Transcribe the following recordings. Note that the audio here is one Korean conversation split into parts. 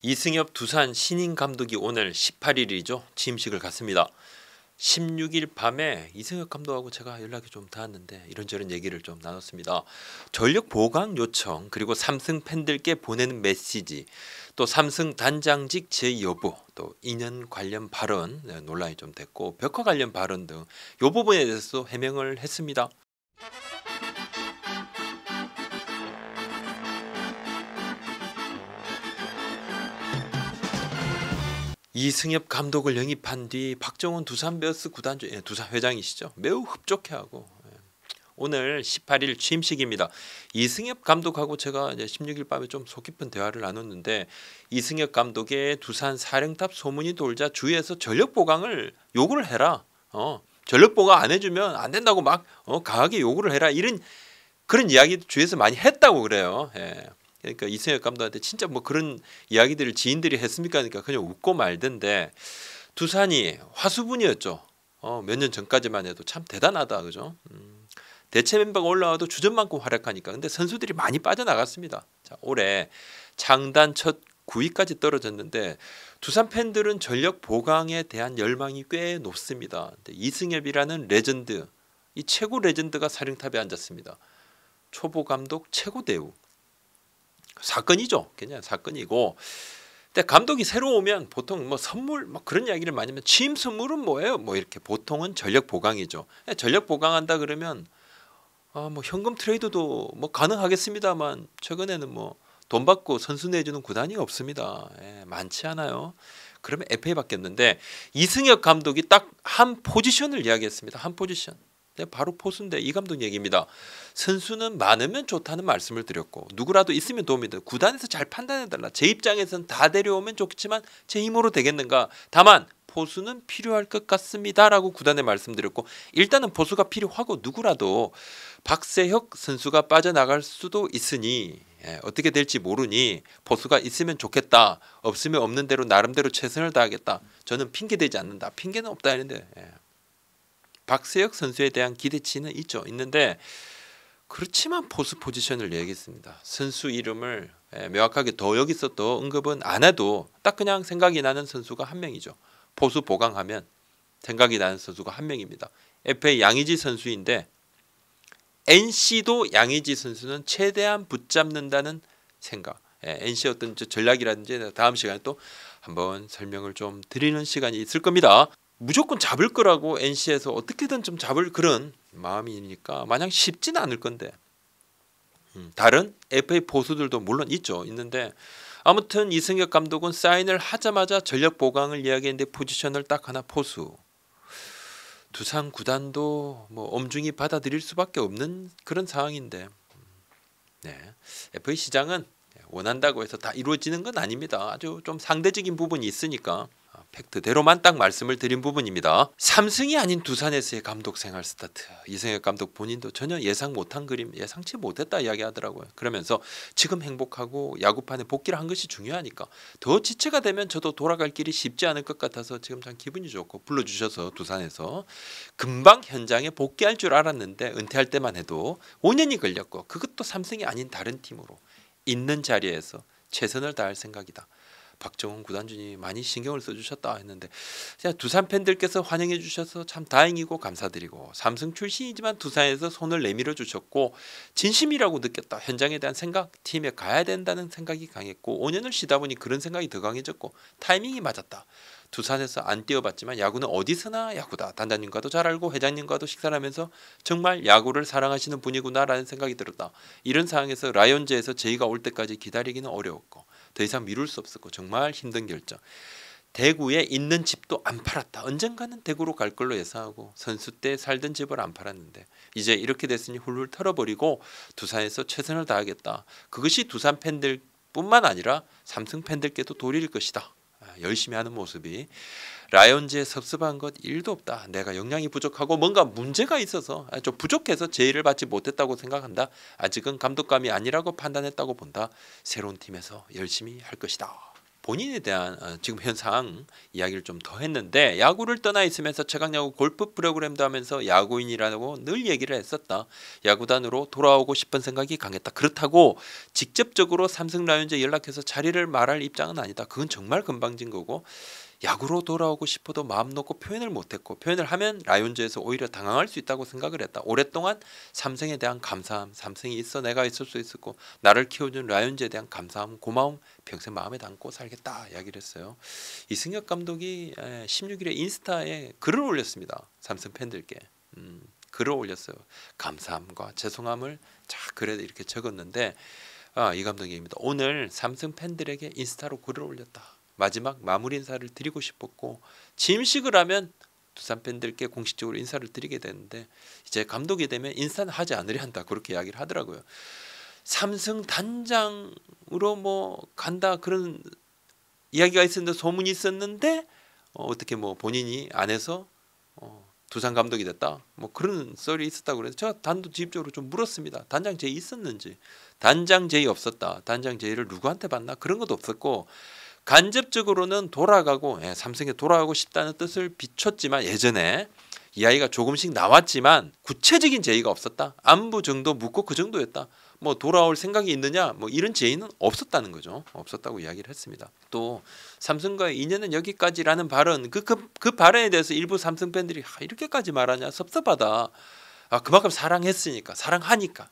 이승엽 두산 신인 감독이 오늘 18일이죠. 취임식을 갖습니다. 16일 밤에 이승엽 감독하고 제가 연락이 좀 닿았는데 이런저런 얘기를 좀 나눴습니다. 전력 보강 요청, 그리고 삼성 팬들께 보내는 메시지, 또 삼성 단장직 재여부, 또 인연 관련 발언 논란이 좀 됐고 벽화 관련 발언 등 이 부분에 대해서 해명을 했습니다. 이승엽 감독을 영입한 뒤 박정훈 두산 베어스 두산 회장이시죠. 매우 흡족해하고 오늘 18일 취임식입니다. 이승엽 감독하고 제가 이제 16일 밤에 좀 속 깊은 대화를 나눴는데 이승엽 감독의 두산 사령탑 소문이 돌자 주위에서 전력 보강을 요구를 해라. 전력 보강 안 해주면 안 된다고 막 강하게 요구를 해라. 이런 그런 이야기 주위에서 많이 했다고 그래요. 예. 그러니까 이승엽 감독한테 진짜 뭐 그런 이야기들을 지인들이 했습니까? 그러니까 그냥 웃고 말던데 두산이 화수분이었죠. 몇 년 전까지만 해도 참 대단하다, 그죠? 대체 멤버가 올라와도 주전만큼 활약하니까. 근데 선수들이 많이 빠져나갔습니다. 자, 올해 창단 첫 9위까지 떨어졌는데 두산 팬들은 전력 보강에 대한 열망이 꽤 높습니다. 근데 이승엽이라는 레전드, 이 최고 레전드가 사령탑에 앉았습니다. 초보 감독 최고 대우. 사건이죠. 그냥 사건이고. 근데 감독이 새로 오면 보통 뭐 선물 뭐 그런 이야기를 많이 하면 취임 선물은 뭐예요? 뭐 이렇게 보통은 전력 보강이죠. 전력 보강한다 그러면 뭐 현금 트레이드도 뭐 가능하겠습니다만 최근에는 뭐 돈 받고 선수 내주는 구단이 없습니다. 많지 않아요. 그러면 FA 바뀌었는데 이승엽 감독이 딱 한 포지션을 이야기했습니다. 한 포지션. 바로 포수인데 이 감독 얘기입니다. 선수는 많으면 좋다는 말씀을 드렸고 누구라도 있으면 도움이 돼. 구단에서 잘 판단해달라. 제 입장에서는 다 데려오면 좋지만 제 힘으로 되겠는가. 다만 포수는 필요할 것 같습니다라고 구단에 말씀드렸고 일단은 포수가 필요하고 누구라도 박세혁 선수가 빠져나갈 수도 있으니 어떻게 될지 모르니 포수가 있으면 좋겠다. 없으면 없는 대로 나름대로 최선을 다하겠다. 저는 핑계대지 않는다. 핑계는 없다 했는데 박세혁 선수에 대한 기대치는 있는데 그렇지만 포수 포지션을 얘기했습니다. 선수 이름을 명확하게 더 여기서 더 언급은 안 해도 딱 그냥 생각이 나는 선수가 한 명이죠. 포수 보강하면 생각이 나는 선수가 한 명입니다. FA 양의지 선수인데 NC도 양의지 선수는 최대한 붙잡는다는 생각. NC 어떤 전략이라든지 다음 시간에 또 한번 설명을 좀 드리는 시간이 있을 겁니다. 무조건 잡을 거라고 NC에서 어떻게든 좀 잡을 그런 마음이니까 마냥 쉽지는 않을 건데 다른 FA 포수들도 물론 있는데 아무튼 이승엽 감독은 사인을 하자마자 전력 보강을 이야기했는데 포지션을 딱 하나 포수. 두산 구단도 뭐 엄중히 받아들일 수밖에 없는 그런 상황인데 FA 시장은 원한다고 해서 다 이루어지는 건 아닙니다. 아주 좀 상대적인 부분이 있으니까 팩트대로만 딱 말씀을 드린 부분입니다. 삼성이 아닌 두산에서의 감독 생활 스타트. 이승엽 감독 본인도 전혀 예상 못한 그림, 예상치 못했다 이야기하더라고요. 그러면서 지금 행복하고 야구판에 복귀를 한 것이 중요하니까 더 지체가 되면 저도 돌아갈 길이 쉽지 않을 것 같아서 지금 참 기분이 좋고 불러주셔서 두산에서 금방 현장에 복귀할 줄 알았는데 은퇴할 때만 해도 5년이 걸렸고 그것도 삼성이 아닌 다른 팀으로 있는 자리에서 최선을 다할 생각이다. 박정훈 구단주님이 많이 신경을 써주셨다 했는데 두산 팬들께서 환영해 주셔서 참 다행이고 감사드리고 삼성 출신이지만 두산에서 손을 내밀어 주셨고 진심이라고 느꼈다. 현장에 대한 생각, 팀에 가야 된다는 생각이 강했고 5년을 쉬다 보니 그런 생각이 더 강해졌고 타이밍이 맞았다. 두산에서 안 뛰어봤지만 야구는 어디서나 야구다. 단장님과도 잘 알고 회장님과도 식사를 하면서 정말 야구를 사랑하시는 분이구나라는 생각이 들었다. 이런 상황에서 라이온즈에서 저희가 올 때까지 기다리기는 어려웠고 더 이상 미룰 수 없었고 정말 힘든 결정. 대구에 있는 집도 안 팔았다. 언젠가는 대구로 갈 걸로 예상하고 선수 때 살던 집을 안 팔았는데 이제 이렇게 됐으니 훌훌 털어버리고 두산에서 최선을 다하겠다. 그것이 두산 팬들뿐만 아니라 삼성 팬들께도 도리일 것이다. 열심히 하는 모습이 라이온즈에 섭섭한 것 1도 없다. 내가 역량이 부족하고 뭔가 문제가 있어서 좀 부족해서 제의를 받지 못했다고 생각한다. 아직은 감독감이 아니라고 판단했다고 본다. 새로운 팀에서 열심히 할 것이다. 본인에 대한 지금 현상 이야기를 좀 더 했는데 야구를 떠나 있으면서 최강야구 골프 프로그램도 하면서 야구인이라고 늘 얘기를 했었다. 야구단으로 돌아오고 싶은 생각이 강했다. 그렇다고 직접적으로 삼성 라이온즈에 연락해서 자리를 말할 입장은 아니다. 그건 정말 금방진 거고 야구로 돌아오고 싶어도 마음 놓고 표현을 못했고 표현을 하면 라이온즈에서 오히려 당황할 수 있다고 생각을 했다. 오랫동안 삼성에 대한 감사함, 삼성이 있어 내가 있을 수 있었고 나를 키워준 라이온즈에 대한 감사함, 고마움 평생 마음에 담고 살겠다 이야기를 했어요. 이승엽 감독이 16일에 인스타에 글을 올렸습니다. 삼성 팬들께 글을 올렸어요. 감사함과 죄송함을 글에 이렇게 적었는데 이 감독 얘기입니다. 오늘 삼성 팬들에게 인스타로 글을 올렸다. 마지막 마무리 인사를 드리고 싶었고 취임식을 하면 두산 팬들께 공식적으로 인사를 드리게 되는데 이제 감독이 되면 인사는 하지 않으려 한다 그렇게 이야기를 하더라고요. 삼성 단장으로 뭐 간다 그런 이야기가 있었는데 소문이 있었는데 어떻게 뭐 본인이 안 해서 두산 감독이 됐다 뭐 그런 썰이 있었다고 그래서 제가 단도직입적으로 좀 물었습니다. 단장 제의 있었는지. 단장 제의 없었다. 단장 제의를 누구한테 받나 그런 것도 없었고 간접적으로는 돌아가고 삼성에 돌아가고 싶다는 뜻을 비췄지만 예전에 이야기가 조금씩 나왔지만 구체적인 제의가 없었다. 안부 정도 묻고 그 정도였다. 뭐 돌아올 생각이 있느냐 뭐 이런 제의는 없었다는 거죠. 없었다고 이야기를 했습니다. 또 삼성과의 인연은 여기까지라는 발언 그 발언에 대해서 일부 삼성 팬들이 이렇게까지 말하냐 섭섭하다. 그만큼 사랑했으니까 사랑하니까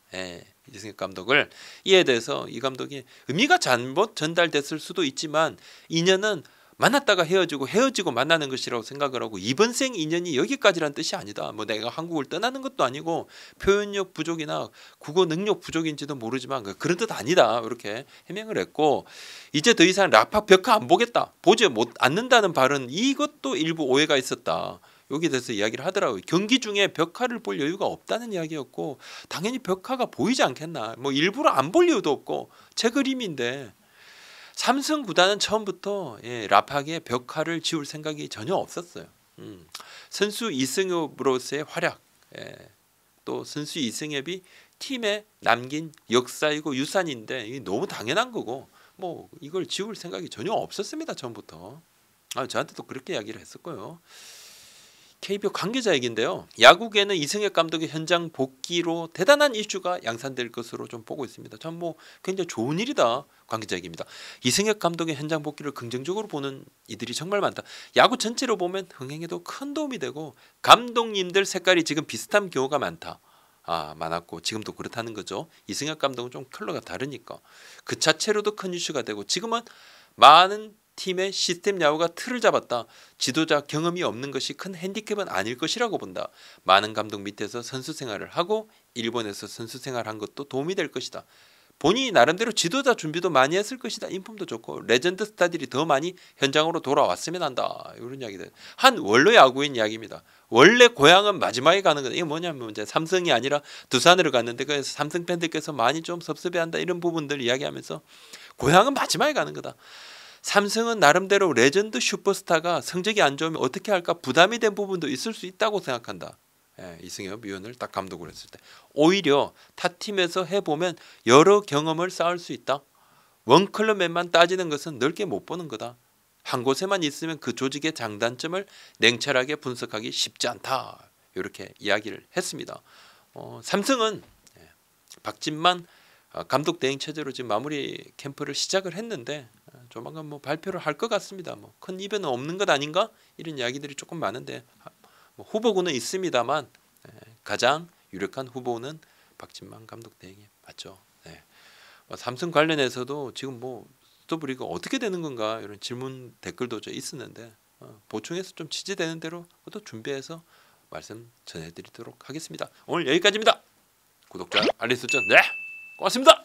이승엽 감독을 이에 대해서 이 감독이 의미가 잘못 전달됐을 수도 있지만 인연은 만났다가 헤어지고 만나는 것이라고 생각을 하고 이번 생 인연이 여기까지란 뜻이 아니다. 뭐 내가 한국을 떠나는 것도 아니고 표현력 부족이나 국어 능력 부족인지도 모르지만 그런 뜻 아니다. 이렇게 해명을 했고 이제 더 이상 라파 벽화 안 보겠다. 보지 않는다는 발언 이것도 일부 오해가 있었다. 여기에 대해서 이야기를 하더라고요. 경기 중에 벽화를 볼 여유가 없다는 이야기였고 당연히 벽화가 보이지 않겠나. 뭐 일부러 안 볼 이유도 없고 제 그림인데 삼성 구단은 처음부터 라팍의 벽화를 지울 생각이 전혀 없었어요. 선수 이승엽으로서의 활약 또 선수 이승엽이 팀에 남긴 역사이고 유산인데 이게 너무 당연한 거고 뭐 이걸 지울 생각이 전혀 없었습니다. 처음부터. 저한테도 그렇게 이야기를 했었고요. KBO 관계자 얘기인데요. 야구계는 이승엽 감독의 현장 복귀로 대단한 이슈가 양산될 것으로 좀 보고 있습니다. 전 뭐 굉장히 좋은 일이다. 관계자 얘기입니다. 이승엽 감독의 현장 복귀를 긍정적으로 보는 이들이 정말 많다. 야구 전체로 보면 흥행에도 큰 도움이 되고 감독님들 색깔이 지금 비슷한 경우가 많았고 지금도 그렇다는 거죠. 이승엽 감독은 좀 컬러가 다르니까 그 자체로도 큰 이슈가 되고 지금은 많은 팀의 시스템 야구가 틀을 잡았다. 지도자 경험이 없는 것이 큰 핸디캡은 아닐 것이라고 본다. 많은 감독 밑에서 선수 생활을 하고 일본에서 선수 생활한 것도 도움이 될 것이다. 본인이 나름대로 지도자 준비도 많이 했을 것이다. 인품도 좋고 레전드 스타들이 더 많이 현장으로 돌아왔으면 한다. 이런 이야기들. 한 원로 야구인 이야기입니다. 원래 고향은 마지막에 가는 거다. 이게 뭐냐면 이제 삼성이 아니라 두산으로 갔는데 그래서 삼성 팬들께서 많이 좀 섭섭해한다. 이런 부분들 이야기하면서 고향은 마지막에 가는 거다. 삼성은 나름대로 레전드 슈퍼스타가 성적이 안 좋으면 어떻게 할까 부담이 된 부분도 있을 수 있다고 생각한다. 이승엽 위원을 딱 감독을 했을 때 오히려 타 팀에서 해보면 여러 경험을 쌓을 수 있다. 원클럽맨만 따지는 것은 넓게 못 보는 거다. 한 곳에만 있으면 그 조직의 장단점을 냉철하게 분석하기 쉽지 않다. 이렇게 이야기를 했습니다. 삼성은 박진만 감독 대행 체제로 지금 마무리 캠프를 시작을 했는데 조만간 뭐 발표를 할 것 같습니다. 뭐 큰 이변은 없는 것 아닌가 이런 이야기들이 조금 많은데 뭐 후보군은 있습니다만 가장 유력한 후보는 박진만 감독 대행이 맞죠. 삼성 관련해서도 지금 뭐 스토브리가 어떻게 되는 건가 이런 질문 댓글도 있었는데 보충해서 좀 취재되는 대로 또 준비해서 말씀 전해드리도록 하겠습니다. 오늘 여기까지입니다. 구독자 알림 설정 고맙습니다.